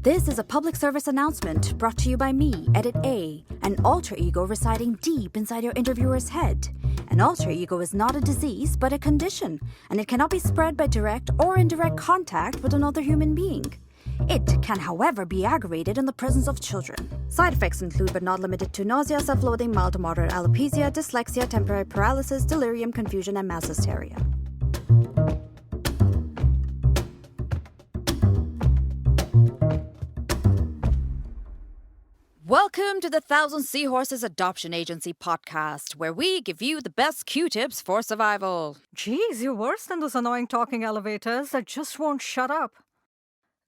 This is a public service announcement brought to you by me, Edit A, an alter ego residing deep inside your interviewer's head. An alter ego is not a disease, but a condition, and it cannot be spread by direct or indirect contact with another human being. It can, however, be aggravated in the presence of children. Side effects include but not limited to nausea, self-loathing, mild to moderate alopecia, dyslexia, temporary paralysis, delirium, confusion, and mass hysteria. Welcome to the Thousand Seahorses Adoption Agency podcast, where we give you the best Q-tips for survival. Geez, you're worse than those annoying talking elevators that just won't shut up.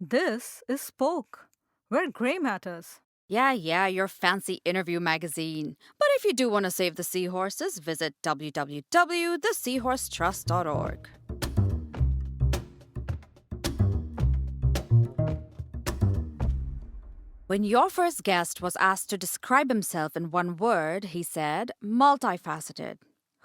This is Spoke, where grey matters. Yeah, your fancy interview magazine. But if you do want to save the seahorses, visit www.theseahorsetrust.org. When your first guest was asked to describe himself in one word, he said, multifaceted.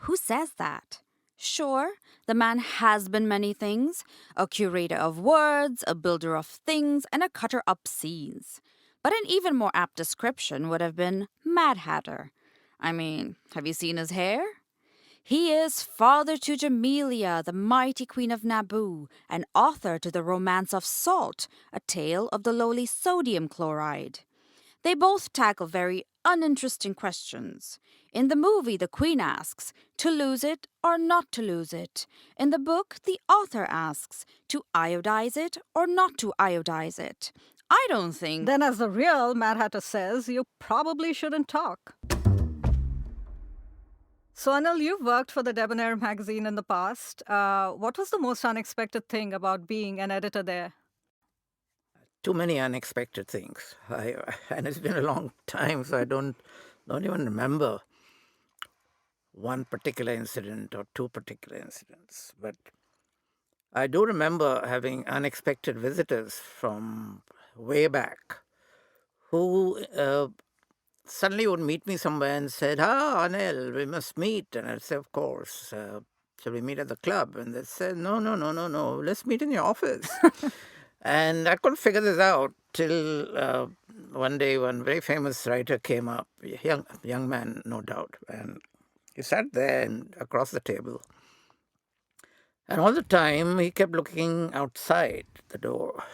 Who says that? Sure, the man has been many things, a curator of words, a builder of things, and a cutter up scenes. But an even more apt description would have been Mad Hatter. I mean, have you seen his hair? He is father to Jamelia, the mighty queen of Naboo, and author to the Romance of Salt, a tale of the lowly sodium chloride. They both tackle very uninteresting questions. In the movie, the queen asks, to lose it or not to lose it. In the book, the author asks, to iodize it or not to iodize it. I don't think... Then as the real Mad Hatter says, you probably shouldn't talk. So Anil, you've worked for the Debonair magazine in the past. What was the most unexpected thing about being an editor there? Too many unexpected things. And it's been a long time, so I don't even remember one particular incident or two particular incidents. But I do remember having unexpected visitors from way back who suddenly would meet me somewhere and said, Anil, we must meet. And I'd say, of course. Shall we meet at the club? And they said, no, let's meet in your office. And I couldn't figure this out till one day one very famous writer came up, a young man, no doubt, and he sat there and across the table. And all the time, he kept looking outside the door.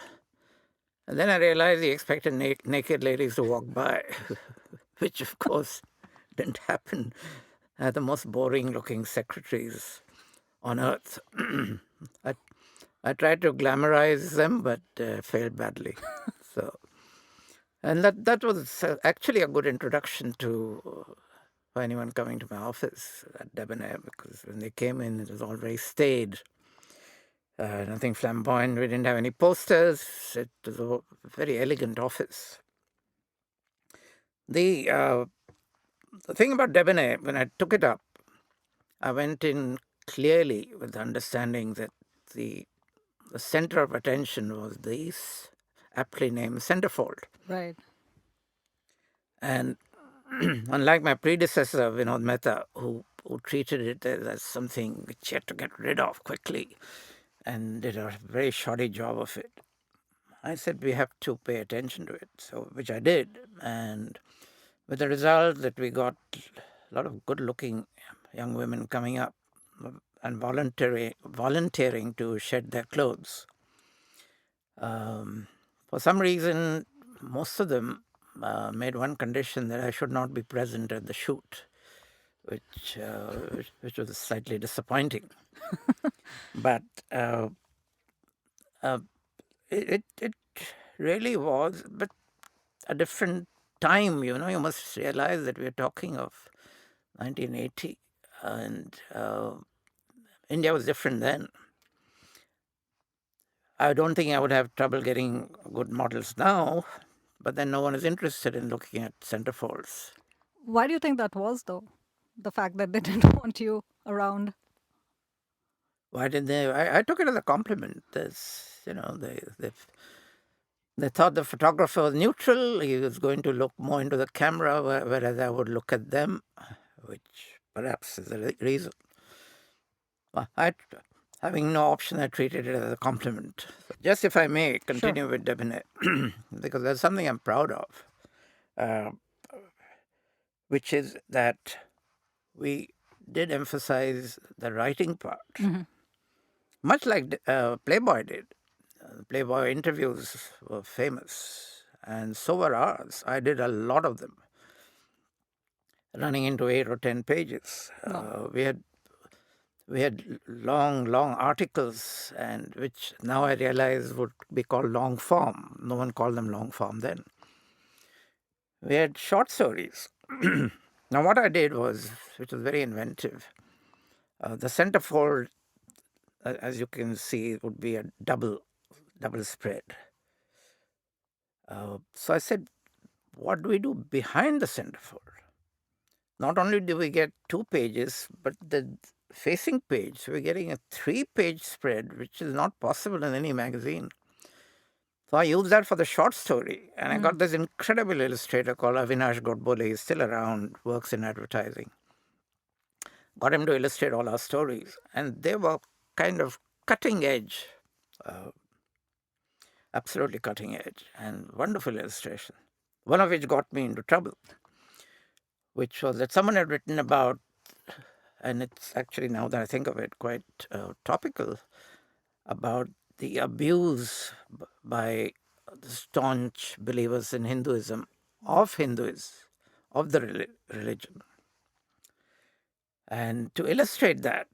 And then I realized he expected naked ladies to walk by, which, of course, didn't happen. The most boring-looking secretaries on earth. I tried to glamorize them, but failed badly. And that was actually a good introduction for anyone coming to my office at Debonair, because when they came in, it was all very staid. Nothing flamboyant. We didn't have any posters. It was a very elegant office. The thing about Debonair, when I took it up, I went in clearly with the understanding that the center of attention was this aptly named centerfold. Right. And unlike my predecessor, Vinod Mehta, who treated it as something which he had to get rid of quickly and did a very shoddy job of it, I said we have to pay attention to it, which I did. And with the result that we got a lot of good-looking young women coming up and volunteering to shed their clothes. For some reason, most of them made one condition that I should not be present at the shoot, which was slightly disappointing. But it really was, but a different time, you must realize that we're talking of 1980, and India was different then. I don't think I would have trouble getting good models now, but then no one is interested in looking at centerfolds. Why do you think that was, though? The fact that they didn't want you around? Why did they? I took it as a compliment. They thought the photographer was neutral. He was going to look more into the camera, whereas I would look at them, which perhaps is the reason. having no option, I treated it as a compliment. Just if I may continue Sure. with Debonair, because there's something I'm proud of, uh, which is that we did emphasize the writing part, much like Playboy did. Playboy interviews were famous, and so were ours. I did a lot of them, running into 8 or 10 pages. Wow. We had long articles, and which now I realize would be called long form. No one called them long form then. We had short stories. Now, what I did was, which was very inventive, the centerfold, as you can see, would be a double spread. So I said, what do we do behind the centerfold? Not only do we get 2 pages, but the facing page, we're getting a 3-page spread, which is not possible in any magazine. So I used that for the short story, and I got this incredible illustrator called Avinash Godbole. He's still around, works in advertising. Got him to illustrate all our stories, and they were kind of cutting edge, absolutely cutting edge, and wonderful illustration. One of which got me into trouble, which was that someone had written about, and it's actually, now that I think of it, quite topical, about the abuse by the staunch believers in Hinduism, of the religion. And to illustrate that,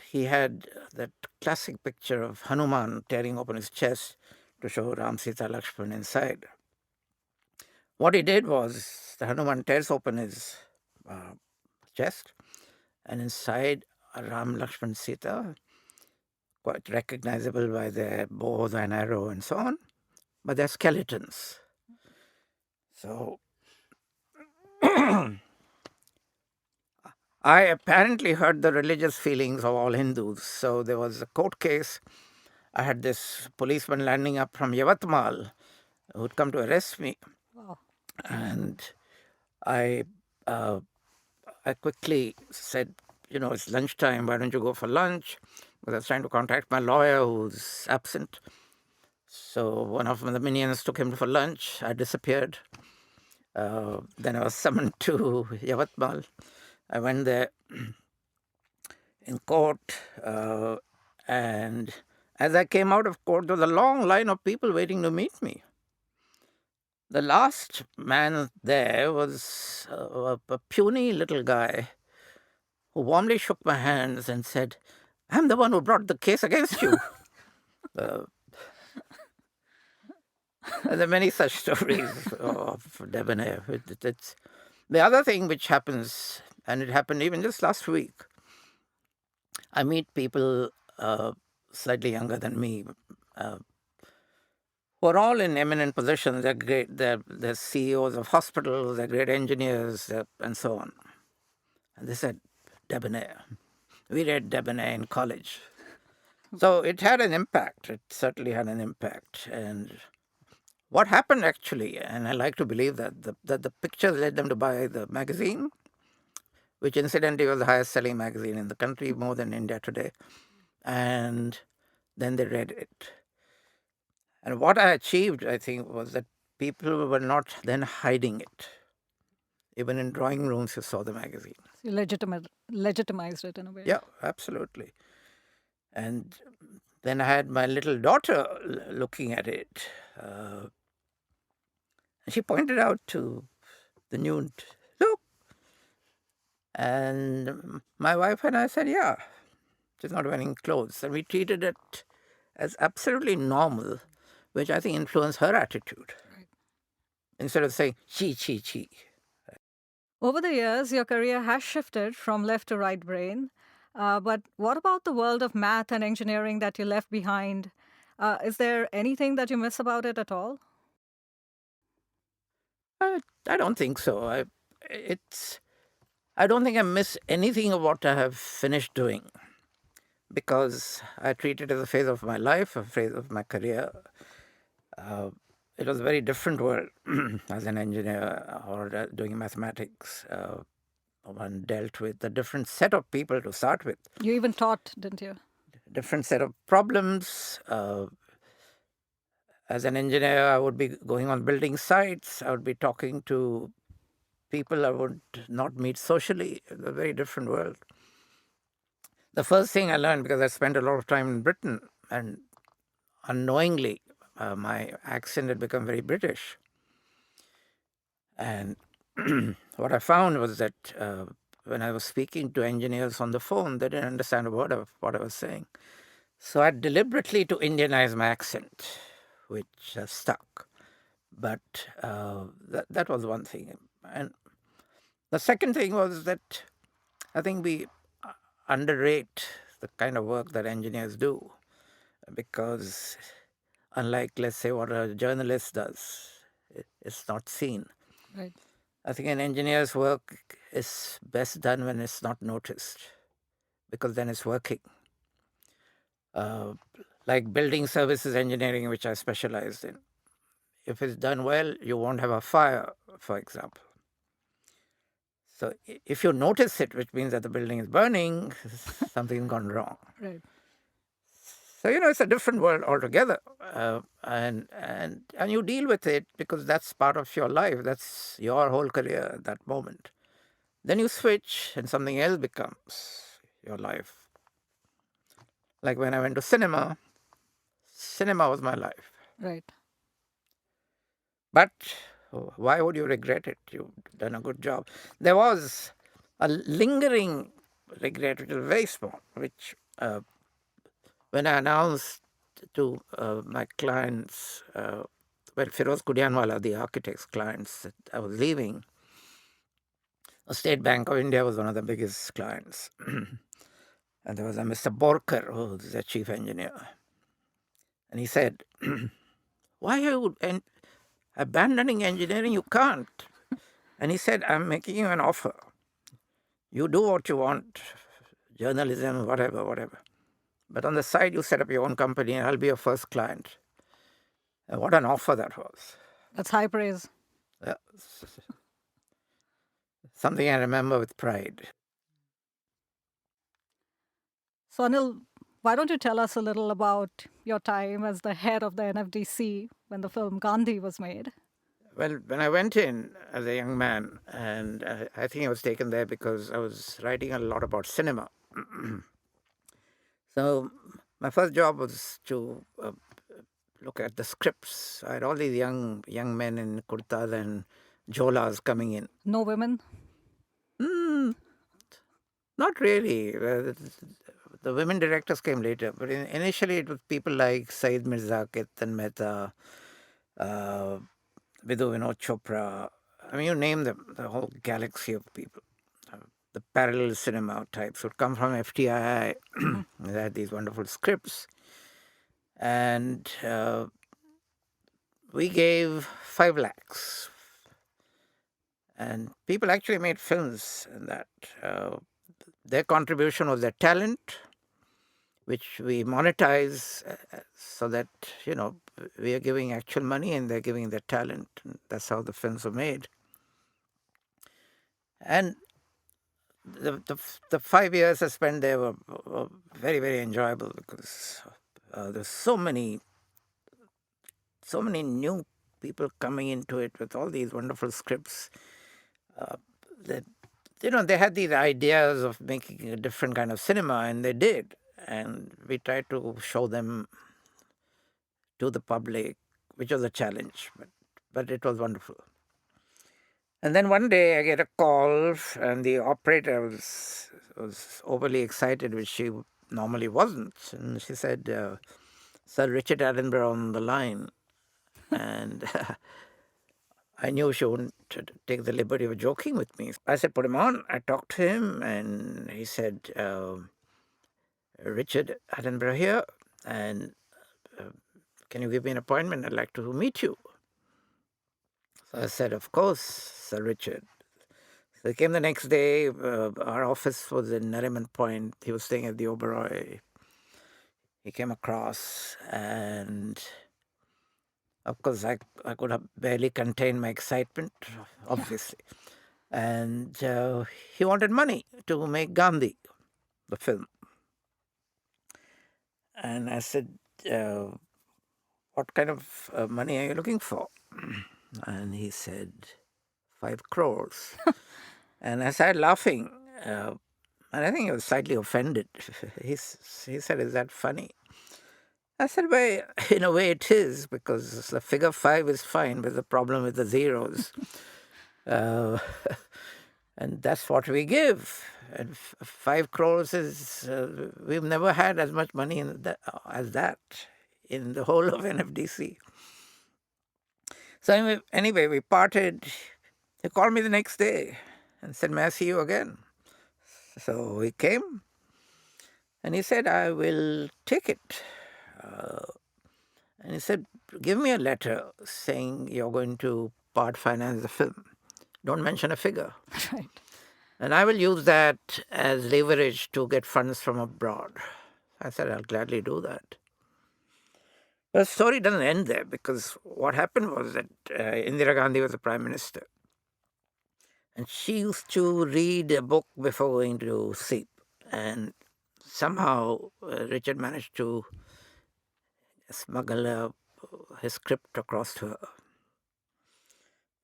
he had that classic picture of Hanuman tearing open his chest to show Ram, Sita, Lakshman inside. What he did was, the Hanuman tears open his chest, and inside are Ram, Lakshman, Sita, quite recognizable by their bow and arrow and so on, but they're skeletons. So I apparently hurt the religious feelings of all Hindus. So there was a court case. I had this policeman landing up from Yavatmal who'd come to arrest me. Wow. And I quickly said, it's lunchtime, why don't you go for lunch? Because I was trying to contact my lawyer who's absent. So one of the minions took him for lunch. I disappeared. Then I was summoned to Yavatmal. I went there in court, and as I came out of court, there was a long line of people waiting to meet me. The last man there was a puny little guy who warmly shook my hands and said, "I'm the one who brought the case against you." And there are many such stories of Debonair. It's the other thing which happens, and it happened even just last week. I meet people slightly younger than me, who are all in eminent positions. They're great. They're CEOs of hospitals. They're great engineers, and so on. And they said, "Debonair. We read Debonair in college." So it had an impact. It certainly had an impact. And what happened actually, and I like to believe that the pictures led them to buy the magazine, which incidentally was the highest selling magazine in the country, more than India Today. And then they read it. And what I achieved, I think, was that people were not then hiding it. Even in drawing rooms, you saw the magazine. You legitimized it in a way. Yeah, absolutely. And then I had my little daughter looking at it. She pointed out to the nude, "Look." And my wife and I said, "Yeah, she's not wearing clothes." And we treated it as absolutely normal, which I think influenced her attitude. Right. Instead of saying, "Chi, chi, chi." Over the years, your career has shifted from left to right brain. But what about the world of math and engineering that you left behind? Is there anything that you miss about it at all? I don't think so. I don't think I miss anything of what I have finished doing, because I treat it as a phase of my life, a phase of my career. It was a very different world as an engineer or doing mathematics. One dealt with a different set of people to start with. You even taught, didn't you? different set of problems. As an engineer, I would be going on building sites. I would be talking to people I would not meet socially. It's a very different world. The first thing I learned, because I spent a lot of time in Britain, and unknowingly, my accent had become very British. And what I found was that when I was speaking to engineers on the phone, they didn't understand a word of what I was saying. So I deliberately to Indianize my accent, which stuck. But that was one thing. And the second thing was that I think we underrate the kind of work that engineers do, because unlike, let's say, what a journalist does, it's not seen. Right. I think an engineer's work is best done when it's not noticed, because then it's working. Like building services engineering, which I specialized in. If it's done well, you won't have a fire, for example. So if you notice it, which means that the building is burning, something's gone wrong. Right. So, it's a different world altogether. And you deal with it because that's part of your life. That's your whole career at that moment. Then you switch and something else becomes your life. Like when I went to cinema was my life. Right. But why would you regret it? You've done a good job. There was a lingering regret, which was very small, which when I announced to my clients, Firoz Kudianwala, the architect's clients, that I was leaving, the State Bank of India was one of the biggest clients. And there was a Mr. Borkar, who was the chief engineer. And he said, why are you abandoning engineering? You can't. And he said, I'm making you an offer. You do what you want, journalism, whatever. But on the side, you set up your own company and I'll be your first client. And what an offer that was. That's high praise. Yeah. Something I remember with pride. So, Anil, why don't you tell us a little about your time as the head of the NFDC when the film Gandhi was made? Well, when I went in as a young man, and I think I was taken there because I was writing a lot about cinema. So my first job was to look at the scripts. I had all these young men in kurtas and jolas coming in. No women? Not really. The women directors came later, but initially it was people like Saeed Mirza, Ketan Mehta, Vidhu Vinod Chopra. I mean, you name them, the whole galaxy of people. The parallel cinema types would come from FTII. They had these wonderful scripts. And we gave 5 lakhs. And people actually made films in that. Their contribution was their talent, which we monetize so that, we are giving actual money and they're giving their talent. And that's how the films were made. And the 5 years I spent there were very, very enjoyable because there's so many new people coming into it with all these wonderful scripts. They had these ideas of making a different kind of cinema, and they did. And we tried to show them to the public, which was a challenge, but it was wonderful. And then one day I get a call, and the operator was overly excited, which she normally wasn't. And she said, Sir Richard Attenborough on the line. And I knew she wouldn't take the liberty of joking with me. I said, put him on. I talked to him, and he said, Richard Attenborough here, and can you give me an appointment? I'd like to meet you. So I said, of course, Sir Richard. So he came the next day. Our office was in Nariman Point. He was staying at the Oberoi. He came across, and of course, I could have barely contained my excitement, obviously. And he wanted money to make Gandhi, the film. And I said, what kind of money are you looking for? And he said, 5 crores. And I started laughing. And I think he was slightly offended. He said, is that funny? I said, well, in a way it is, because the figure 5 is fine, but the problem with the zeros. Uh, and that's what we give. And 5 crores is, we've never had as much money as that in the whole of NFDC. So anyway, we parted. He called me the next day and said, may I see you again? So he came and he said, I will take it. And he said, give me a letter saying you're going to part finance the film. Don't mention a figure. Right. And I will use that as leverage to get funds from abroad. I said, I'll gladly do that. But the story doesn't end there, because what happened was that Indira Gandhi was the prime minister. And she used to read a book before going to sleep. And somehow Richard managed to smuggle his script across to her.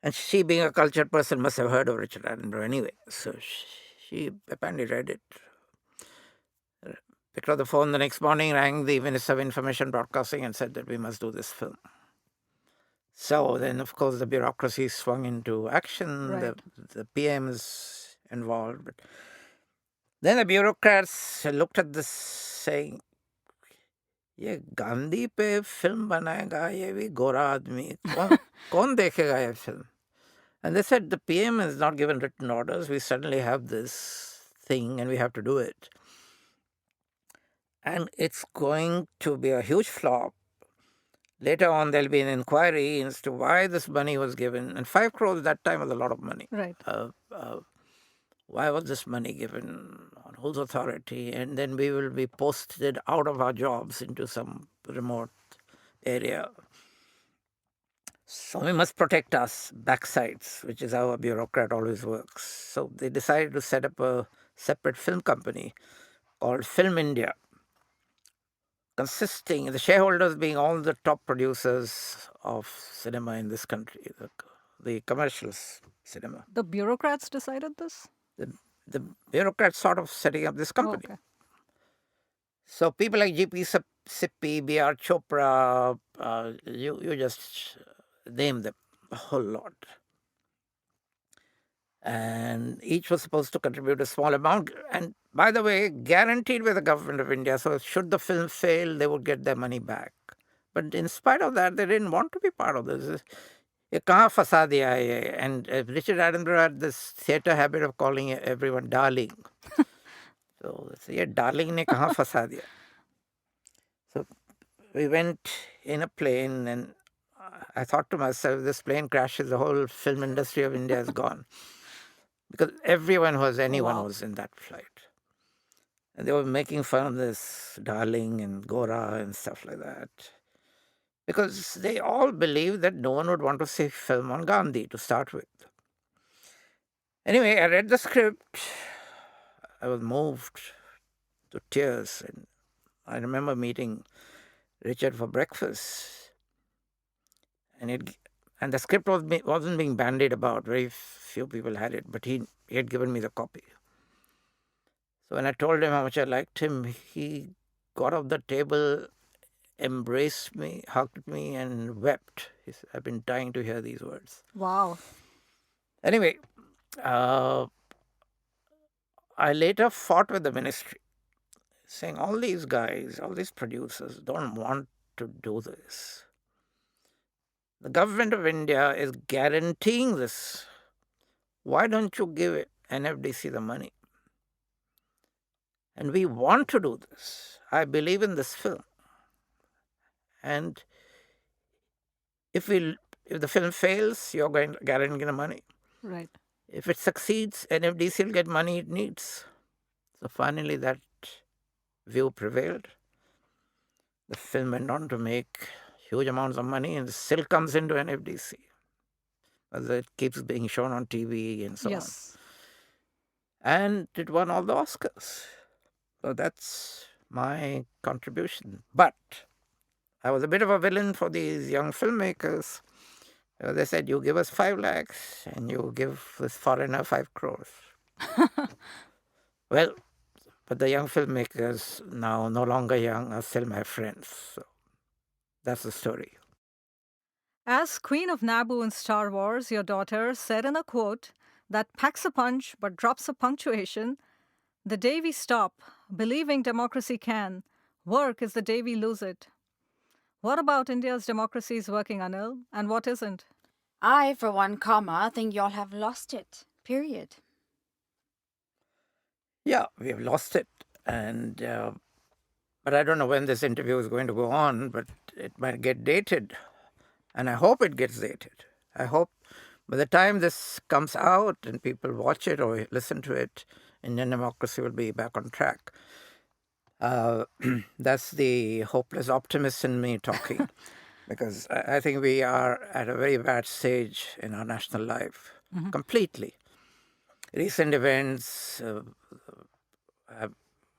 And she, being a cultured person, must have heard of Richard Attenborough anyway. So she apparently read it. Picked up the phone the next morning, rang the Minister of Information Broadcasting and said that we must do this film. So then, of course, the bureaucracy swung into action. Right. The PM is involved. But then the bureaucrats looked at this saying, ये गांधी पे film बनाएगा ये भी गोरा आदमी कौन देखेगा ये film? And they said, the PM has not given written orders. We suddenly have this thing and we have to do it. And it's going to be a huge flop. Later on, there'll be an inquiry as to why this money was given. And 5 crores at that time was a lot of money. Right. Why was this money given? On whose authority? And then we will be posted out of our jobs into some remote area. So we must protect our backsides, which is how a bureaucrat always works. So they decided to set up a separate film company called Film India, consisting, the shareholders being all the top producers of cinema in this country, the commercial cinema. The bureaucrats decided this? The bureaucrats sort of setting up this company. Oh, okay. So people like G.P. Sippy, B.R. Chopra, you just name them, a whole lot. And each was supposed to contribute a small amount. And by the way, guaranteed by the government of India. So should the film fail, they would get their money back. But in spite of that, they didn't want to be part of this. ये कहाँ फंसा दिया है ये? And Richard Attenborough had this theatre habit of calling everyone darling. So ये darling ने कहाँ फंसा दिया? So we went in a plane and I thought to myself, this plane crashes, the whole film industry of India is gone. Because anyone was in that flight. And they were making fun of this darling and Gora and stuff like that. Because they all believed that no one would want to see film on Gandhi to start with. Anyway, I read the script. I was moved to tears. And I remember meeting Richard for breakfast. And the script wasn't being bandied about. Very few people had it. But he had given me the copy. So when I told him how much I liked him, he got off the table, embraced me, hugged me, and wept. He said, I've been dying to hear these words. Wow. Anyway, I later fought with the ministry, saying all these guys, all these producers don't want to do this. The government of India is guaranteeing this. Why don't you give NFDC the money? And we want to do this. I believe in this film. And if the film fails, you're going to guarantee the money. Right. If it succeeds, NFDC will get money it needs. So finally that view prevailed. The film went on to make huge amounts of money and still comes into NFDC. As it keeps being shown on TV and so Yes. on. And it won all the Oscars. So that's my contribution. But I was a bit of a villain for these young filmmakers. They said, you give us 5 lakhs and you give this foreigner 5 crores. Well, but the young filmmakers, now no longer young, are still my friends. So that's the story. As Queen of Naboo in Star Wars, your daughter said in a quote that packs a punch but drops a punctuation: "The day we stop believing democracy can work is the day we lose it." What about India's democracy is working, Anil, and what isn't? I, for one, think y'all have lost it. Period. Yeah, we have lost it. And but I don't know when this interview is going to go on, but it might get dated. And I hope it gets dated. I hope by the time this comes out and people watch it or listen to it, Indian democracy will be back on track. That's the hopeless optimist in me talking, because I think we are at a very bad stage in our national life, completely. Recent events, the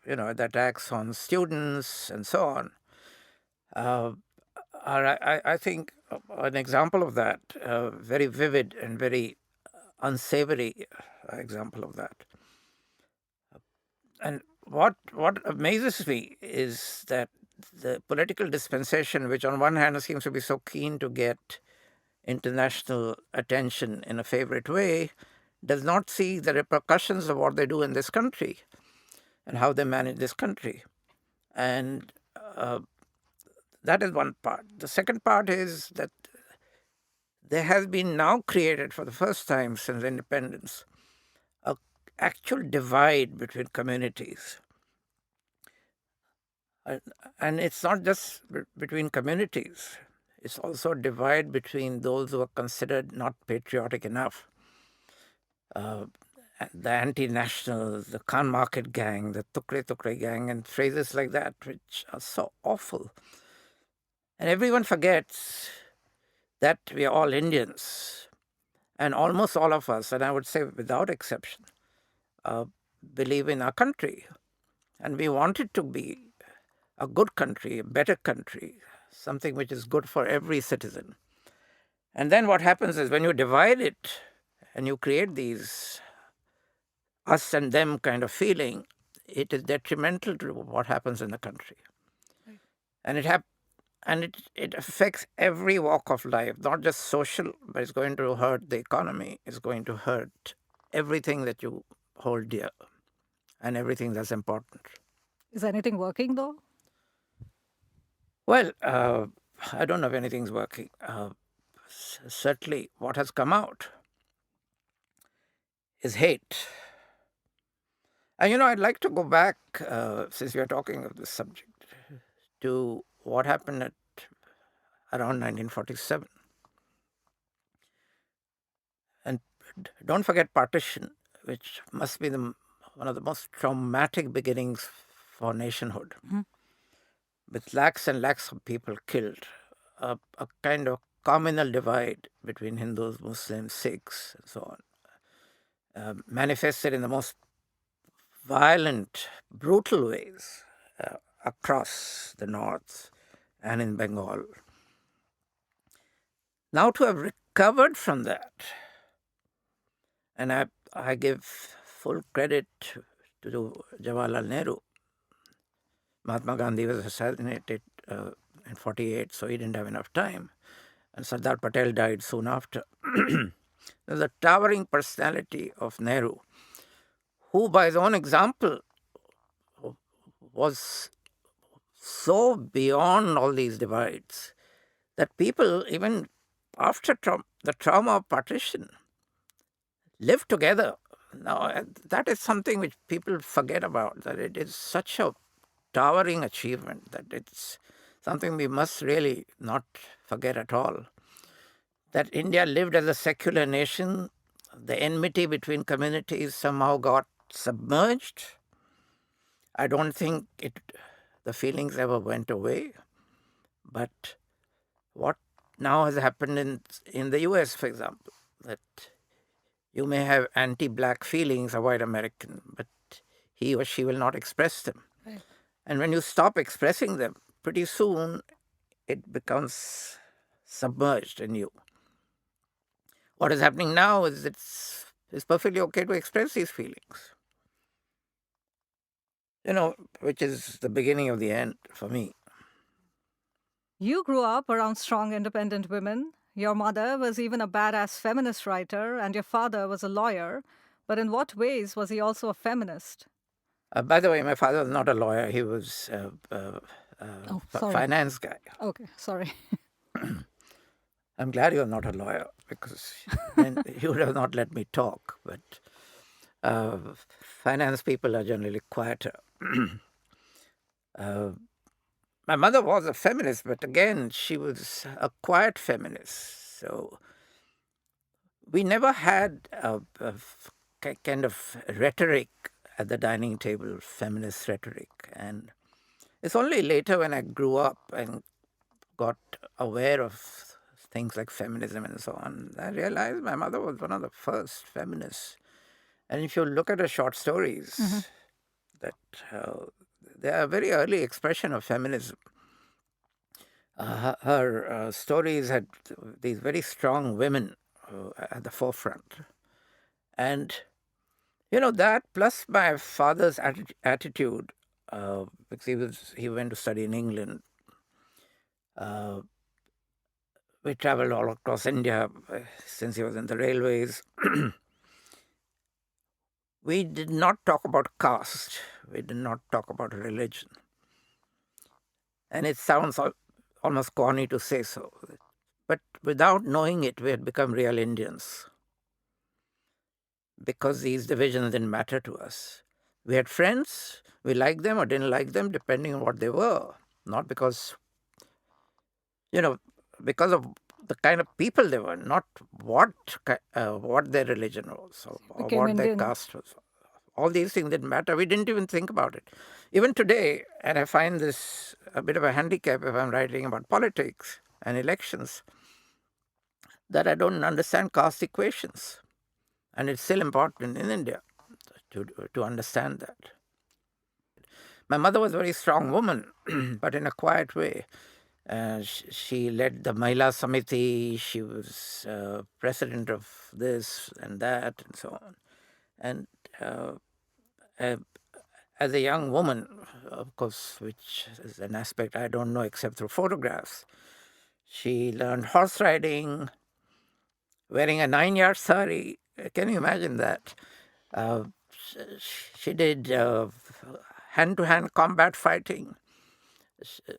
attacks on students and so on, are, I think, an example of that, a very vivid and very unsavory example of that. And what amazes me is that the political dispensation, which on one hand seems to be so keen to get international attention in a favorite way, does not see the repercussions of what they do in this country and how they manage this country. And that is one part. The second part is that there has been now created for the first time since independence an actual divide between communities. And it's not just between communities. It's also a divide between those who are considered not patriotic enough. The anti-nationals, the Khan Market gang, the Tukre gang, and phrases like that, which are so awful. And everyone forgets that we are all Indians. And almost all of us, and I would say without exception, believe in our country. And we want it to be a good country, a better country, something which is good for every citizen. And then what happens is when you divide it and you create these us and them kind of feeling, it is detrimental to what happens in the country. Right. And it affects every walk of life, not just social, but it's going to hurt the economy. It's going to hurt everything that you hold dear and everything that's important. Is anything working though? Well, I don't know if anything's working. Certainly, what has come out is hate. And I'd like to go back, since we are talking of this subject, to what happened at around 1947. And don't forget partition, which must be one of the most traumatic beginnings for nationhood, with lakhs and lakhs of people killed, a kind of communal divide between Hindus, Muslims, Sikhs, and so on, manifested in the most violent, brutal ways across the north and in Bengal. Now to have recovered from that, and I give full credit to Jawaharlal Nehru. Mahatma Gandhi was assassinated in 48, so he didn't have enough time. And Sardar Patel died soon after. The towering personality of Nehru, who by his own example was so beyond all these divides that people, even after the trauma of partition, lived together. Now, that is something which people forget about, that it is such a towering achievement that it's something we must really not forget at all. That India lived as a secular nation, the enmity between communities somehow got submerged. I don't think the feelings ever went away. But what now has happened in the US, for example, that you may have anti-black feelings, a white American, but he or she will not express them. Right. And when you stop expressing them, pretty soon it becomes submerged in you. What is happening now is it's perfectly okay to express these feelings, which is the beginning of the end for me. You grew up around strong, independent women. Your mother was even a badass feminist writer, and your father was a lawyer. But in what ways was he also a feminist? By the way, my father was not a lawyer. He was Oh, a sorry. finance guy. Okay, sorry. I'm glad you're not a lawyer, because then you would have not let me talk. But finance people are generally quieter. My mother was a feminist, but again, she was a quiet feminist. So we never had a kind of rhetoric at the dining table, feminist rhetoric. And it's only later when I grew up and got aware of things like feminism and so on, I realized my mother was one of the first feminists. And if you look at her short stories, that they are a very early expression of feminism. Her stories had these very strong women at the forefront. And, that plus my father's attitude, because he went to study in England. We traveled all across India since he was in the railways. We did not talk about caste. We did not talk about religion. And it sounds almost corny to say so. But without knowing it, we had become real Indians, because these divisions didn't matter to us. We had friends, we liked them or didn't like them depending on what they were, not because, because of the kind of people they were, not what their religion was or Became what their Indian. caste was. All these things didn't matter. We didn't even think about it. Even today, and I find this a bit of a handicap if I'm writing about politics and elections, that I don't understand caste equations. And it's still important in India to understand that. My mother was a very strong woman, but in a quiet way. She led the Mahila Samiti. She was president of this and that and so on. And uh, as a young woman, of course, which is an aspect I don't know except through photographs, she learned horse riding, wearing a 9-yard sari. Can you imagine that? Uh, she did hand-to-hand combat fighting.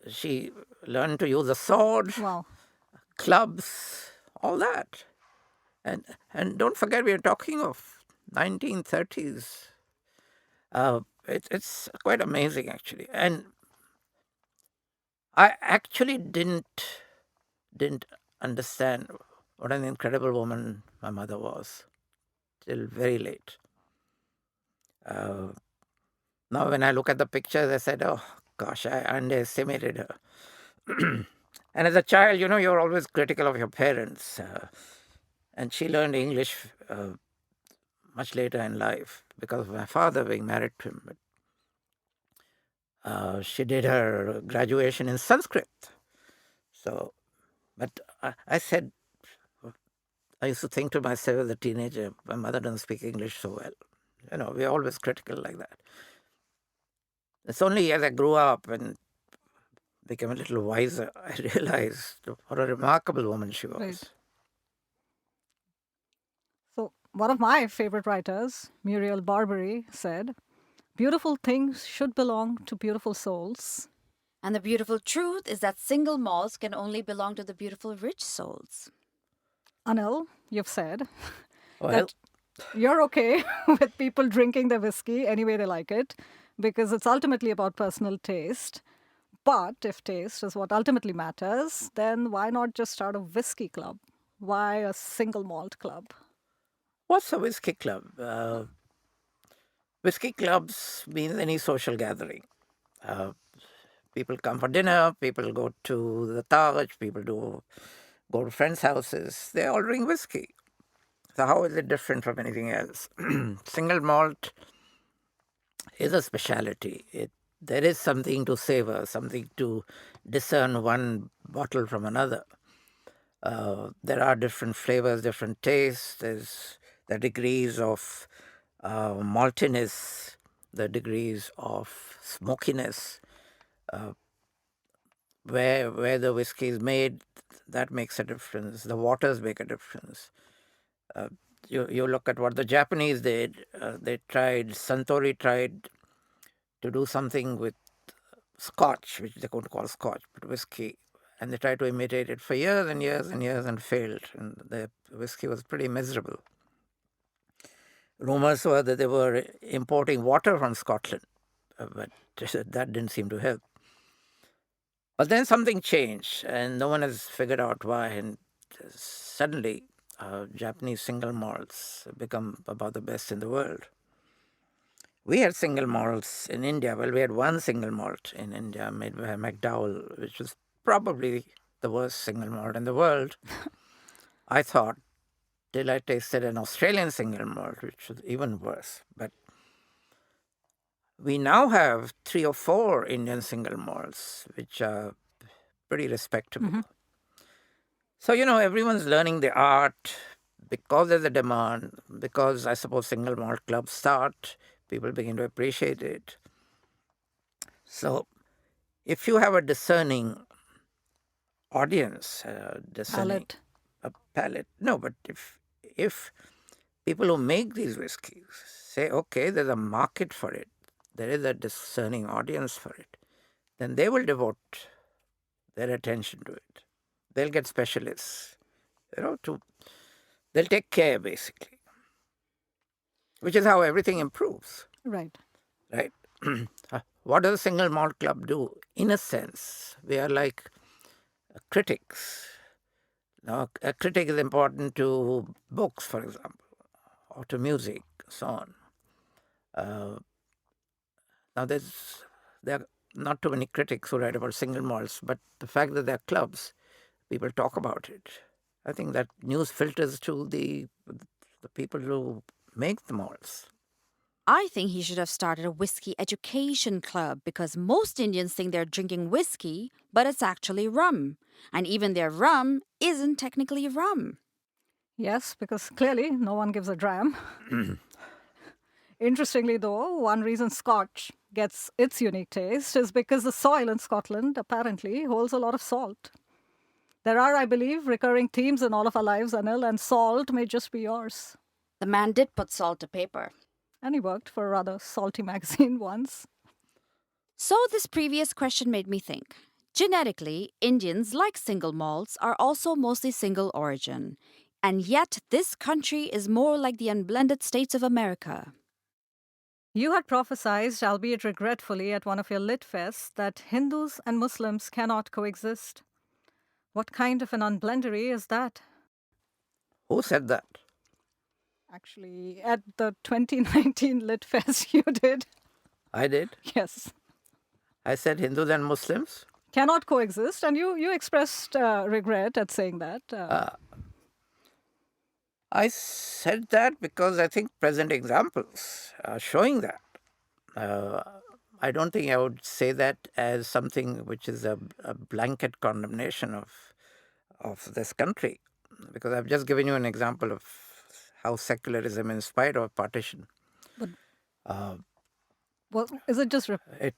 She learned to use a sword, Wow. clubs, all that. And don't forget, we are talking of 1930s. It's quite amazing, actually. And I actually didn't understand what an incredible woman my mother was till very late. Now, when I look at the pictures, I said, oh, gosh, I underestimated her. And as a child, you're always critical of your parents. And she learned English much later in life because of my father being married to him. But she did her graduation in Sanskrit. So, but I said, I used to think to myself as a teenager, my mother doesn't speak English so well. We're always critical like that. It's only as I grew up and became a little wiser, I realized what a remarkable woman she was. Right. So, one of my favorite writers, Muriel Barbary, said, "Beautiful things should belong to beautiful souls." And the beautiful truth is that single malts can only belong to the beautiful rich souls. Anil, you've said Well, that you're okay with people drinking their whiskey any way they like it because it's ultimately about personal taste. But if taste is what ultimately matters, then why not just start a whiskey club? Why a single malt club? what's a whiskey club? Whiskey clubs means any social gathering. Uh, People come for dinner, people go to the Taj, people go to friends' houses. They all drink whiskey. So how is it different from anything else? Single malt is a specialty. there is something to savor, something to discern one bottle from another. There are different flavors, different tastes. There's the degrees of maltiness, the degrees of smokiness. Where the whiskey is made, that makes a difference. The waters make a difference. You look at what the Japanese did. They tried, Suntory tried to do something with scotch, which they couldn't call scotch, but whiskey. And they tried to imitate it for years and years and years and failed. And the whiskey was pretty miserable. Rumors were that they were importing water from Scotland, but that didn't seem to help. But then something changed, and no one has figured out why. And suddenly, Japanese single malts become about the best in the world. We had single malts in India. Well, we had one single malt in India made by McDowell, which was probably the worst single malt in the world. I thought, till I tasted an Australian single malt, which was even worse. But we now have 3 or 4 Indian single malts, which are pretty respectable. So, everyone's learning the art because there's a demand, because I suppose single malt clubs start, people begin to appreciate it. So, if you have a discerning audience, Palate. a palate, no, but if people who make these whiskies say, okay, there's a market for it, there is a discerning audience for it, then they will devote their attention to it. They'll get specialists, they'll take care, basically, which is how everything improves. Right. Right? What does a single malt club do? In a sense, we are like critics. Now, a critic is important to books, for example, or to music, so on. Now, there are not too many critics who write about single malts, but the fact that there are clubs, people talk about it. I think that news filters to the people who make the malts. I think he should have started a whiskey education club because most Indians think they're drinking whiskey, but it's actually rum. And even their rum isn't technically rum. Yes, because clearly no one gives a dram. Interestingly, though, one reason Scotch gets its unique taste is because the soil in Scotland apparently holds a lot of salt. There are, I believe, recurring themes in all of our lives, Anil, and salt may just be yours. The man did put salt to paper. And he worked for a rather salty magazine once. So, this previous question made me think. Genetically, Indians, like single malts, are also mostly single origin. And yet, this country is more like the unblended states of America. You had prophesied, albeit regretfully, at one of your lit fests that Hindus and Muslims cannot coexist. What kind of an unblendery is that? Who said that? Actually, at the 2019 Lit Fest, you did. I did. Yes. I said Hindus and Muslims. Cannot coexist, and you expressed regret at saying that. I said that because I think present examples are showing that. I don't think I would say that as something which is a blanket condemnation of this country, because I've just given you an example of how secularism inspired our partition. But is it just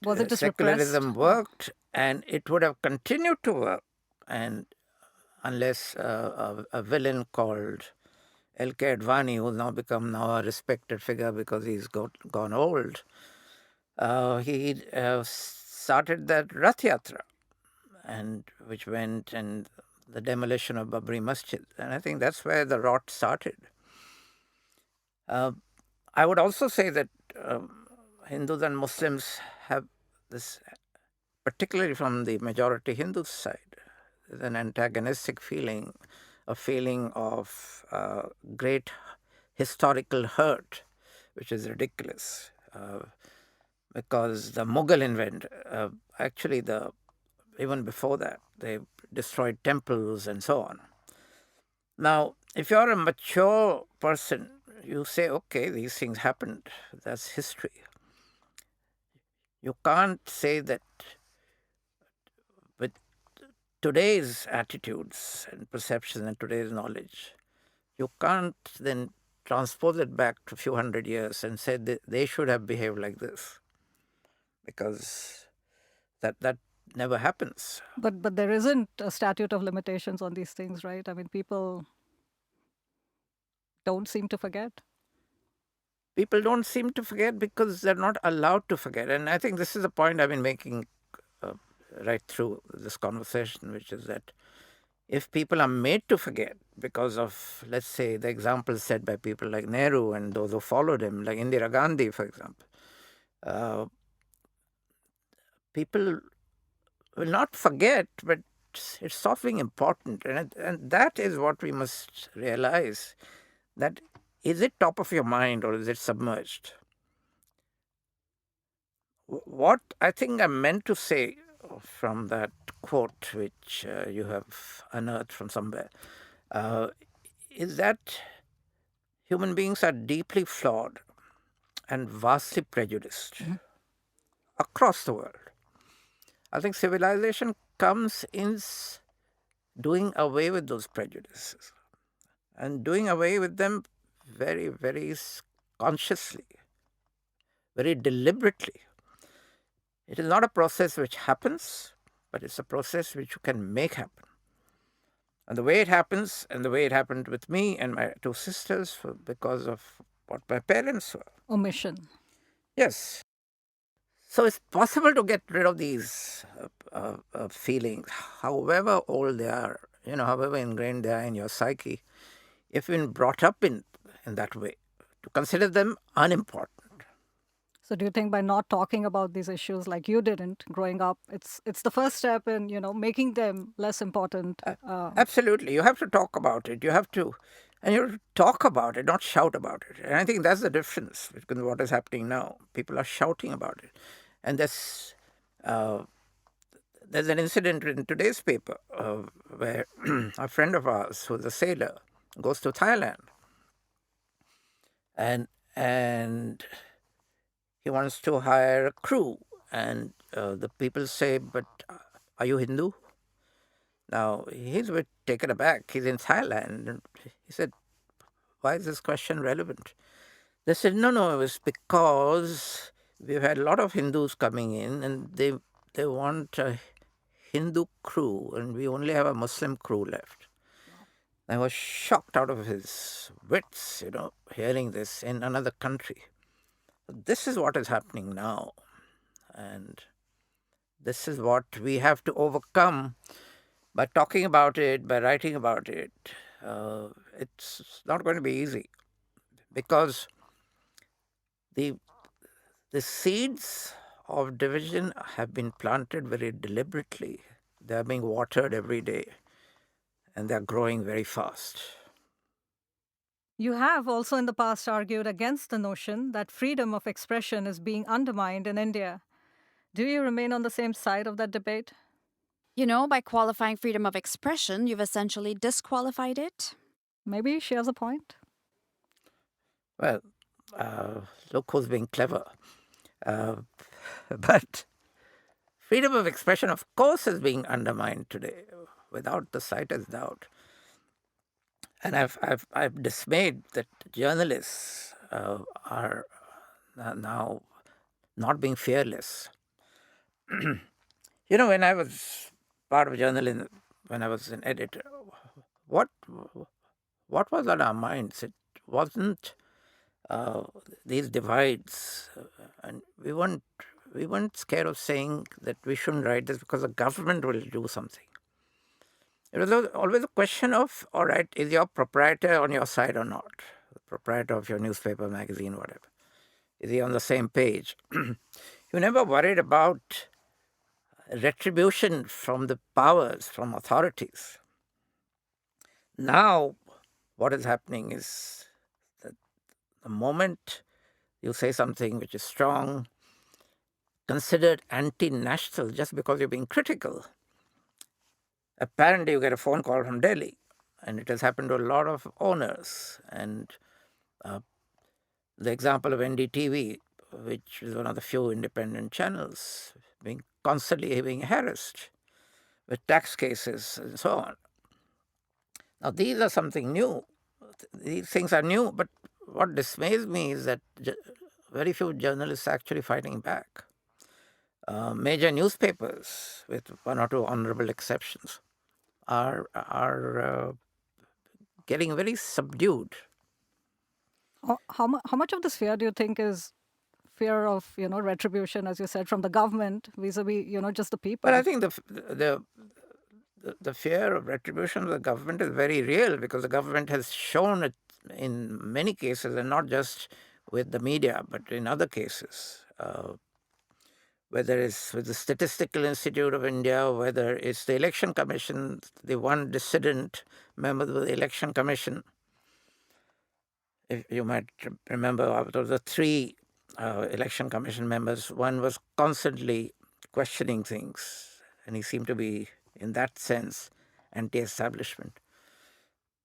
was it just secularism repressed? worked, and it would have continued to work, and unless a villain called L.K. Advani, who's now become a respected figure because he's gone old, he started that Rath Yatra, and which went and the demolition of Babri Masjid, and I think that's where the rot started. I would also say that Hindus and Muslims have this, particularly from the majority Hindu side, an antagonistic feeling, a feeling of great historical hurt, which is ridiculous, because the Mughal actually even before that, they destroyed temples and so on. Now, if you're a mature person, you say, okay, these things happened, that's history. You can't say that with today's attitudes and perceptions and today's knowledge, you can't then transpose it back to a few hundred years and say that they should have behaved like this, because that never happens. But there isn't a statute of limitations on these things, right? I mean, people don't seem to forget. People don't seem to forget because they're not allowed to forget. And I think this is the point I've been making uh, right through this conversation, which is that if people are made to forget because of, let's say, the examples set by people like Nehru and those who followed him, like Indira Gandhi, for example, uh, people will not forget, but it's something important. And that is what we must realize, that is it top of your mind or is it submerged? What I think I meant to say from that quote, which you have unearthed from somewhere, uh, is that human beings are deeply flawed and vastly prejudiced across the world. I think civilization comes in doing away with those prejudices and doing away with them very, very consciously, very deliberately. It is not a process which happens, but it's a process which you can make happen. And the way it happens, and the way it happened with me and my two sisters, because of what my parents were. Omission. Yes. So it's possible to get rid of these feelings, however old they are, however ingrained they are in your psyche, if you've been brought up in that way, to consider them unimportant. So do you think by not talking about these issues like you didn't growing up, it's the first step in, making them less important? Absolutely. You have to talk about it. You have to talk about it, not shout about it. And I think that's the difference between what is happening now. People are shouting about it. And there's an incident in today's paper where a friend of ours, who's a sailor, goes to Thailand. And he wants to hire a crew. And the people say, but are you Hindu? Now, he's a bit taken aback. He's in Thailand. And he said, why is this question relevant? They said, no, it was because we've had a lot of Hindus coming in and they want a Hindu crew and we only have a Muslim crew left. I was shocked out of his wits, hearing this in another country. This is what is happening now. And this is what we have to overcome by talking about it, by writing about it. It's not going to be easy because the seeds of division have been planted very deliberately. They are being watered every day and they are growing very fast. You have also in the past argued against the notion that freedom of expression is being undermined in India. Do you remain on the same side of that debate? By qualifying freedom of expression, you've essentially disqualified it. Maybe she has a point. Well, look who's being clever. But freedom of expression, of course, is being undermined today, without the slightest doubt. And I'm dismayed that journalists are now not being fearless. When I was part of journalism, when I was an editor, what was on our minds? It wasn't these divides, and we weren't scared of saying that we shouldn't write this because the government will do something. It was always a question of, all right, is your proprietor on your side or not? The proprietor of your newspaper, magazine, whatever. Is he on the same page? You never worried about retribution from the powers, from authorities. Now, what is happening is that the moment you say something which is strong, considered anti-national just because you're being critical, apparently you get a phone call from Delhi. And it has happened to a lot of owners. And the example of NDTV, which is one of the few independent channels, constantly being harassed with tax cases and so on. Now, these are something new. These things are new, but what dismays me is that very few journalists are actually fighting back. Major newspapers, with one or two honorable exceptions, are getting very subdued. How much of this fear do you think is fear of retribution, as you said, from the government vis-a-vis just the But I people? think the fear of retribution of the government is very real, because the government has shown it in many cases, and not just with the media, but in other cases. Whether it's with the Statistical Institute of India, whether it's the Election Commission, the one dissident member of the Election Commission. If you might remember, out of the three Election Commission members, one was constantly questioning things, and he seemed to be, in that sense, anti-establishment.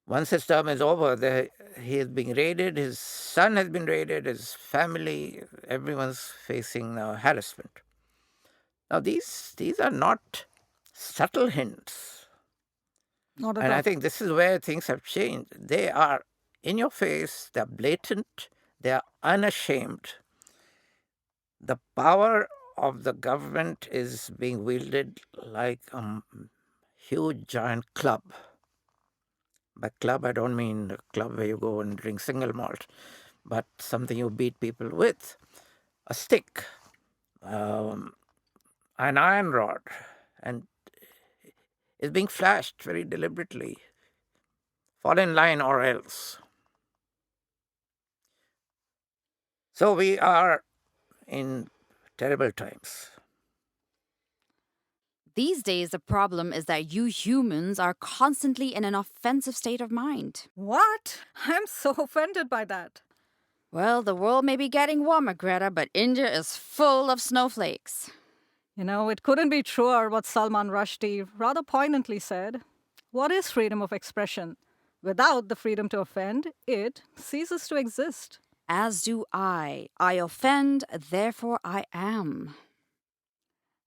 Once his term is over, he is being raided, his son has been raided, his family, everyone's facing harassment. Now, these are not subtle hints. Not at And I all. think this is where things have changed. They are in your face, they're blatant, they are unashamed. The power of the government is being wielded like a huge giant club. By club, I don't mean a club where you go and drink single malt, but something you beat people with. A stick, an iron rod, and is being flashed very deliberately. Fall in line or else. So we are in terrible times. These days, the problem is that you humans are constantly in an offensive state of mind. What? I'm so offended by that. Well, the world may be getting warmer, Greta, but India is full of snowflakes. It couldn't be truer what Salman Rushdie rather poignantly said. What is freedom of expression? Without the freedom to offend, it ceases to exist. As do I. I offend, therefore I am.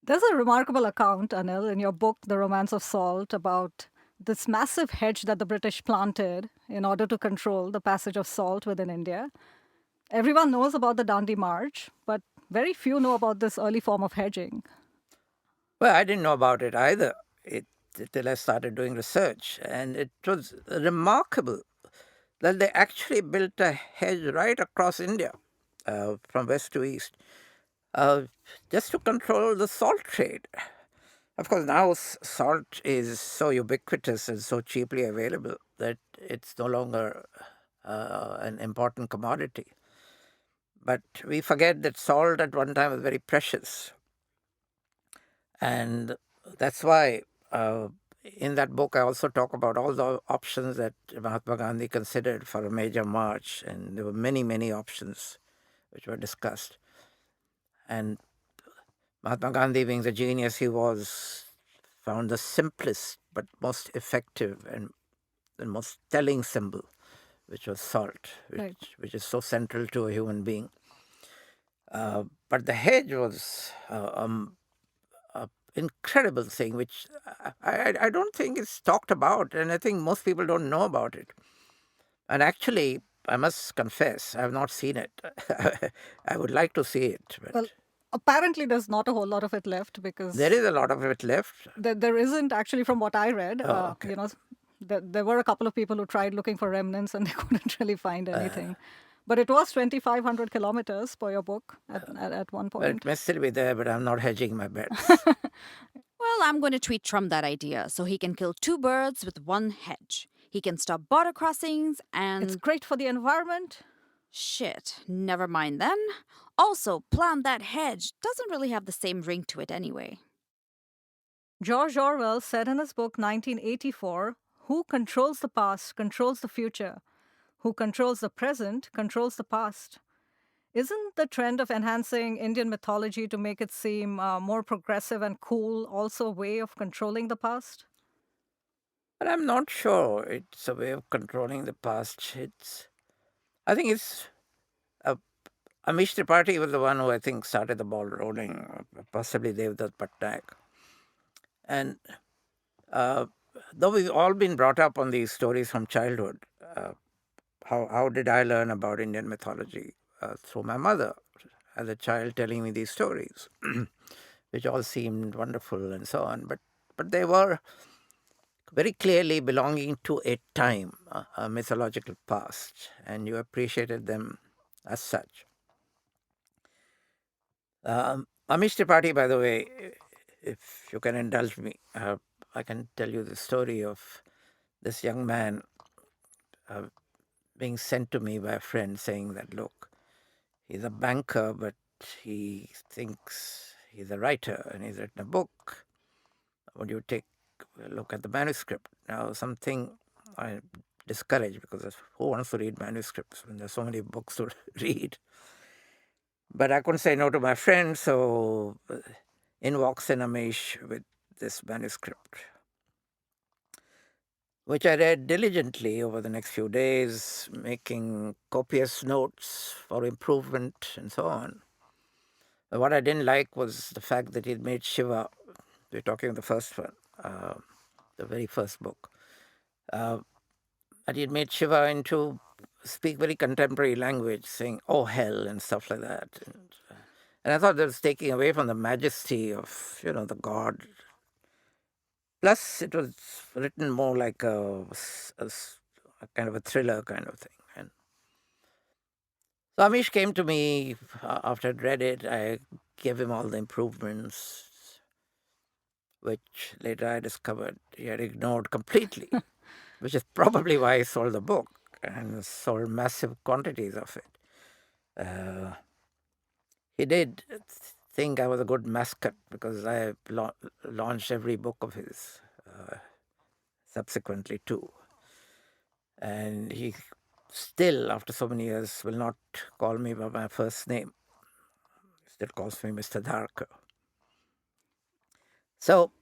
There's a remarkable account, Anil, in your book, The Romance of Salt, about this massive hedge that the British planted in order to control the passage of salt within India. Everyone knows about the Dandi March, but very few know about this early form of hedging. Well, I didn't know about it either till I started doing research. And it was remarkable that they actually built a hedge right across India, from west to east, uh, just to control the salt trade. Of course, now salt is so ubiquitous and so cheaply available that it's no longer an important commodity. But we forget that salt at one time was very precious. And that's why in that book I also talk about all the options that Mahatma Gandhi considered for a major march. And there were many, many options which were discussed. And Mahatma Gandhi, being the genius he was, found the simplest but most effective and the most telling symbol, which was salt, Right. which is so central to a human being. But the hedge was an incredible thing, which I don't think is talked about, and I think most people don't know about it. And actually, I must confess, I have not seen it. I would like to see it, but Well, apparently there's not a whole lot of it left because there is a lot of it left. there isn't actually, from what I read. Oh, okay. There were a couple of people who tried looking for remnants and they couldn't really find anything. But it was 2,500 kilometers per your book at one Well, it point. may still be there, but I'm not hedging my bets. Well, I'm going to tweet Trump that idea so he can kill two birds with one hedge. He can stop border crossings and. It's great for the environment. Shit, never mind then. Also, plant that hedge doesn't really have the same ring to it anyway. George Orwell said in his book 1984, "Who controls the past controls the future. Who controls the present controls the past." Isn't the trend of enhancing Indian mythology to make it seem more progressive and cool also a way of controlling the past? But I'm not sure it's a way of controlling the past. I think it's a Amish Tripathi was the one who I think started the ball rolling, possibly Devdutt Patnaik. And though we've all been brought up on these stories from childhood, how did I learn about Indian mythology? Through my mother, as a child, telling me these stories, which all seemed wonderful and so on. But they were very clearly belonging to a time, a mythological past, and you appreciated them as such. Amish Tripathi, by the way, if you can indulge me, I can tell you the story of this young man being sent to me by a friend saying that, look, he's a banker, but he thinks he's a writer and he's written a book. Would you take a look at the manuscript? Now, something I discourage, because who wants to read manuscripts when there's so many books to read? But I couldn't say no to my friend, so in walks in Amish with this manuscript, which I read diligently over the next few days, making copious notes for improvement and so on. But what I didn't like was the fact that he'd made Shiva, we're talking the first one, the very first book, that he'd made Shiva into speak very contemporary language, saying, oh hell, and stuff like that. And I thought that was taking away from the majesty of, the god. Plus, it was written more like a kind of a thriller kind of thing. And so Amish came to me after I'd read it. I gave him all the improvements, which later I discovered he had ignored completely, which is probably why he sold the book and sold massive quantities of it. He did think I was a good mascot because I launched every book of his subsequently too. And he still, after so many years, will not call me by my first name. He still calls me Mr. Dharker. So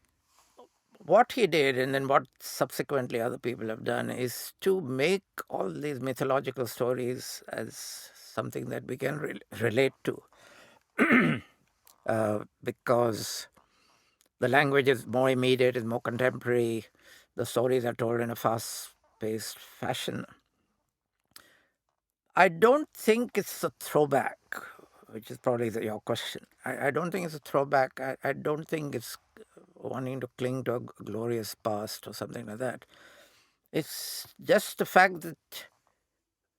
what he did, and then what subsequently other people have done, is to make all these mythological stories as something that we can relate to. Because the language is more immediate, is more contemporary, the stories are told in a fast-paced fashion. I don't think it's a throwback, which is probably your question. I don't think it's a throwback. I don't think it's wanting to cling to a glorious past or something like that. It's just the fact that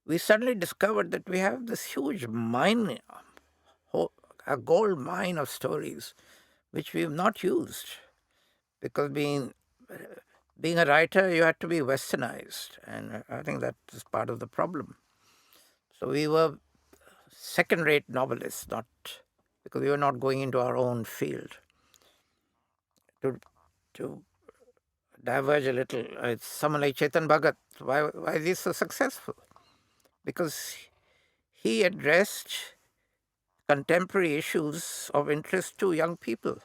we suddenly discovered that we have this huge mine, a gold mine of stories, which we have not used. Because being a writer, you had to be westernized, and I think that is part of the problem. So we were second-rate novelists, not because we were not going into our own field. To diverge a little, it's someone like Chetan Bhagat. Why is he so successful? Because he addressed contemporary issues of interest to young people.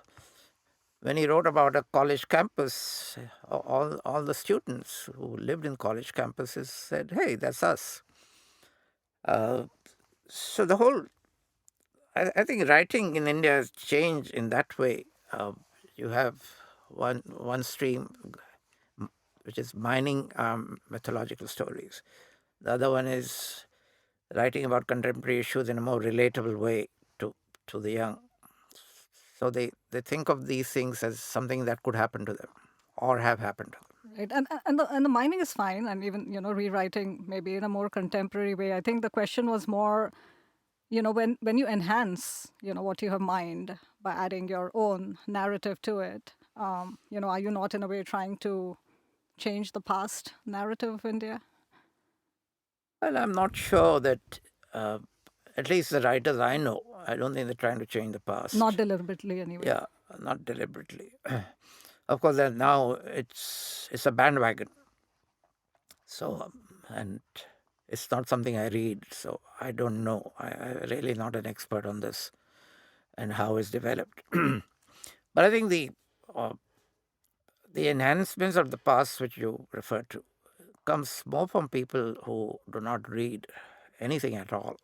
When he wrote about a college campus, all the students who lived in college campuses said, hey, that's us. So the whole, I think writing in India has changed in that way. You have one stream, which is mining mythological stories. The other one is writing about contemporary issues in a more relatable way to the young. So they think of these things as something that could happen to them or have happened to them. Right, and the mining is fine, and even rewriting maybe in a more contemporary way. I think the question was more, when you enhance what you have mined by adding your own narrative to it. Are you not in a way trying to change the past narrative of India? Well, I'm not sure that, at least the writers I know, I don't think they're trying to change the past. Not deliberately, anyway. Yeah, not deliberately. Of course, now it's a bandwagon. So, and it's not something I read, so I don't know. I'm really not an expert on this and how it's developed. But I think the enhancements of the past, which you refer to, comes more from people who do not read anything at all.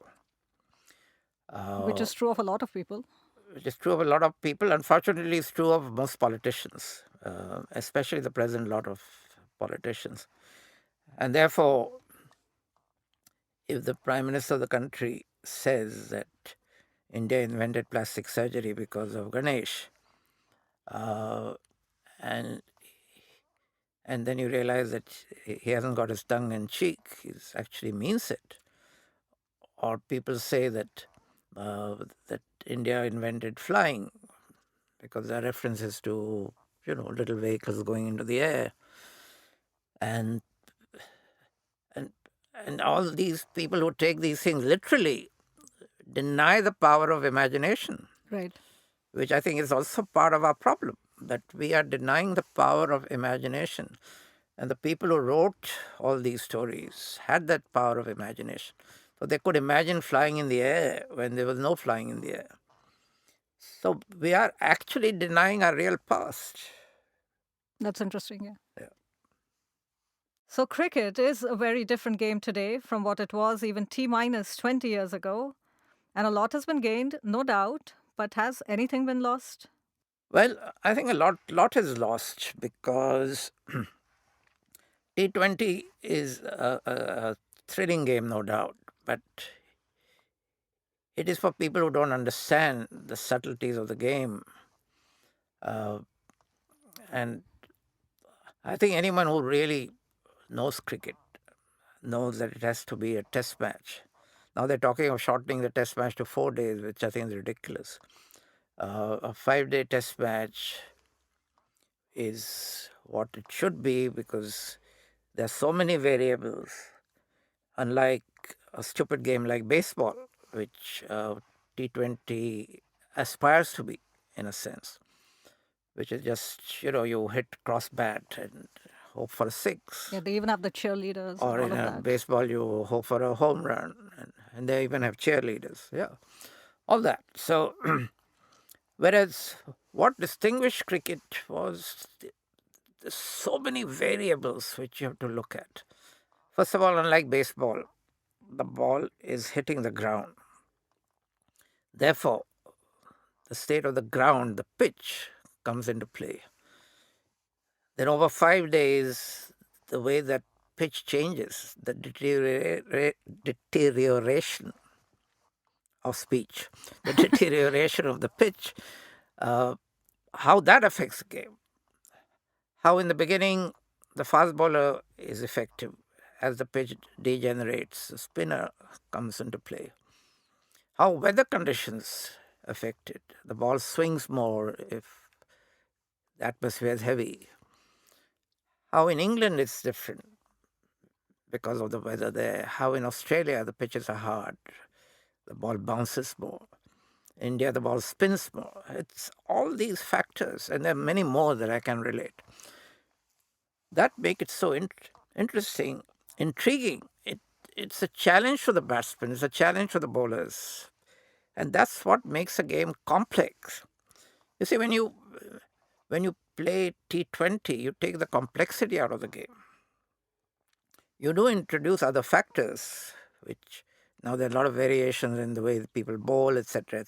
Which is true of a lot of people. Which is true of a lot of people. Unfortunately, it's true of most politicians, especially the present lot of politicians. And therefore, if the Prime Minister of the country says that India invented plastic surgery because of Ganesh, uh, and and then you realize that he hasn't got his tongue in cheek, he actually means it. Or people say that that India invented flying because there are references to little vehicles going into the air, and and and all these people who take these things literally deny the power of imagination, Right. which I think is also part of our problem, that we are denying the power of imagination. And the people who wrote all these stories had that power of imagination. So they could imagine flying in the air when there was no flying in the air. So we are actually denying our real past. That's interesting, yeah. Yeah. So cricket is a very different game today from what it was even T minus 20 years ago. And a lot has been gained, no doubt, but has anything been lost? Well, I think a lot is lost because T20 is a thrilling game, no doubt, but it is for people who don't understand the subtleties of the game. And I think anyone who really knows cricket knows that it has to be a test match. Now they're talking of shortening the test match to 4 days, which I think is ridiculous. A 5-day test match is what it should be because there are so many variables, unlike a stupid game like baseball, which T20 aspires to be, in a sense, which is just, you hit cross bat and hope for a six. Yeah, they even have the cheerleaders and Or all in of a that. baseball, you hope for a home run. And they even have cheerleaders. Yeah, all that. So, whereas what distinguished cricket was there's so many variables which you have to look at. First of all, unlike baseball, the ball is hitting the ground. Therefore, the state of the ground, the pitch, comes into play. Then over 5 days, the way that pitch changes, the deterioration of speech, the deterioration of the pitch, uh, how that affects the game. How in the beginning the fast bowler is effective. As the pitch degenerates, the spinner comes into play. How weather conditions affect it. The ball swings more if the atmosphere is heavy. How in England it's different because of the weather there. How in Australia the pitches are hard. The ball bounces more. In India, the ball spins more. It's all these factors, and there are many more that I can relate, that make it so interesting, intriguing. It's a challenge for the batsmen, it's a challenge for the bowlers. And that's what makes a game complex. You see, when you play T20, you take the complexity out of the game. You do introduce other factors, which now there are a lot of variations in the way that people bowl, etc.,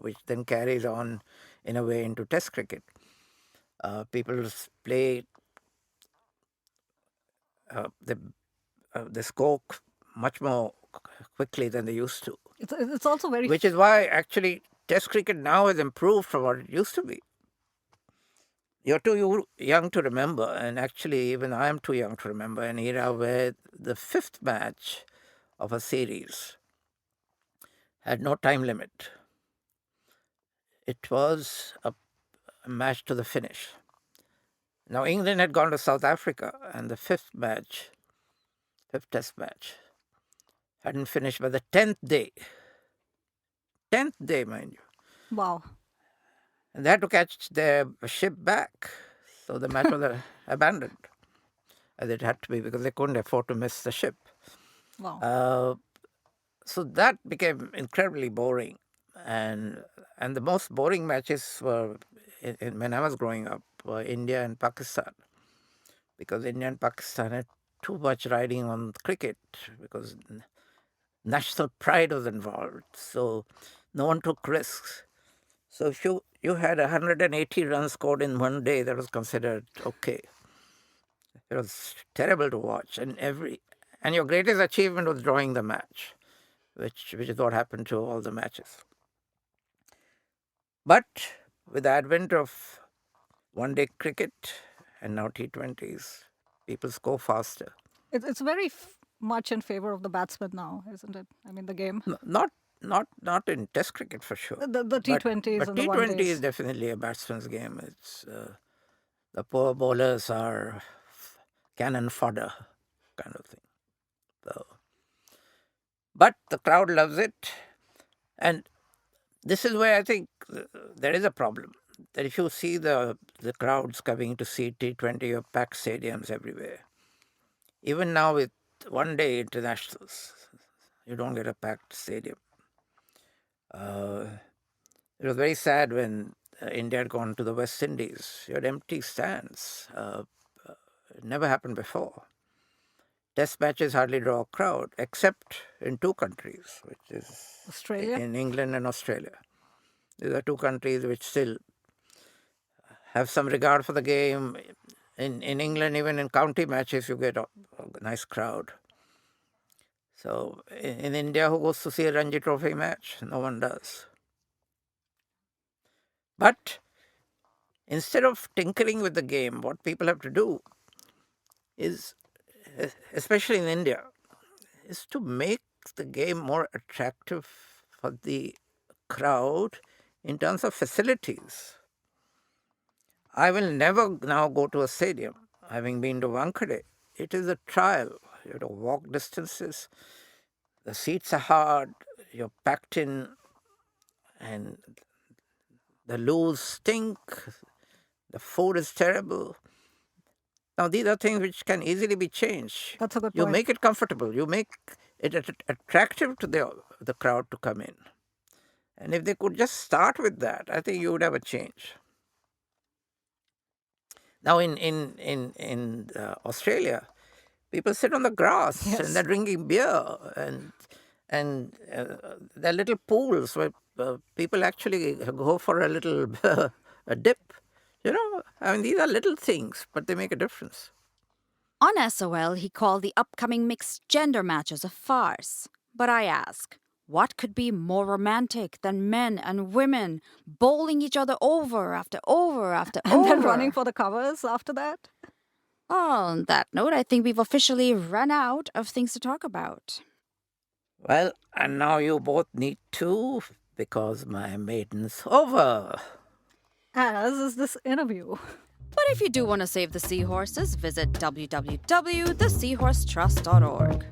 which then carries on in a way into Test cricket. People play the they score much more quickly than they used to, It's also very. which is why actually Test cricket now has improved from what it used to be. You're too young to remember, and actually even I am too young to remember an era where the fifth match of a series had no time limit. It was a match to the finish. Now England had gone to South Africa, and the fifth test match, hadn't finished by the 10th day. 10th day, mind you. Wow. And they had to catch their ship back. So the match was abandoned, as it had to be, because they couldn't afford to miss the ship. Wow. So that became incredibly boring. And the most boring matches were, when I was growing up, were India and Pakistan. Because India and Pakistan had too much riding on cricket, because national pride was involved. So No one took risks. So if you had 180 runs scored in one day, that was considered okay. It was terrible to watch, and your greatest achievement was drawing the match, which is what happened to all the matches. But with the advent of one-day cricket and now T20s, people score faster. It's very much in favor of the batsman now, isn't it? I mean, the game. Not in Test cricket for sure. The T20s but and the T20 one-days. is definitely a batsman's game. It's the poor bowlers are cannon fodder kind of thing. So, but the crowd loves it, and this is where I think there is a problem. That if you see the crowds coming to see T20 or packed stadiums everywhere, even now with one-day internationals, you don't get a packed stadium. It was very sad when India had gone to the West Indies. You had empty stands. It never happened before. Test matches hardly draw a crowd, except in two countries, which is Australia? in England and Australia. These are two countries which still have some regard for the game. In England, even in county matches, you get a nice crowd. So in India, who goes to see a Ranji Trophy match? No one does. But instead of tinkering with the game, what people have to do is, especially in India, is to make the game more attractive for the crowd in terms of facilities. I will never now go to a stadium, having been to Wankhede. It is a trial. You have to walk distances. The seats are hard. You're packed in, and the loos stink. The food is terrible. Now, these are things which can easily be changed. That's a good You point. make it comfortable. You make it attractive to the crowd to come in. And if they could just start with that, I think you would have a change. Now, in Australia, people sit on the grass Yes. and they're drinking beer, and there are little pools where people actually go for a little a dip. I mean, these are little things, but they make a difference. On SOL, he called the upcoming mixed gender matches a farce. But I ask, what could be more romantic than men and women bowling each other over after over after And over? then running for the covers after that? On that note, I think we've officially run out of things to talk about. Well, and now you both need to, because my maiden's over. As is this interview. But if you do want to save the seahorses, visit www.theseahorsetrust.org.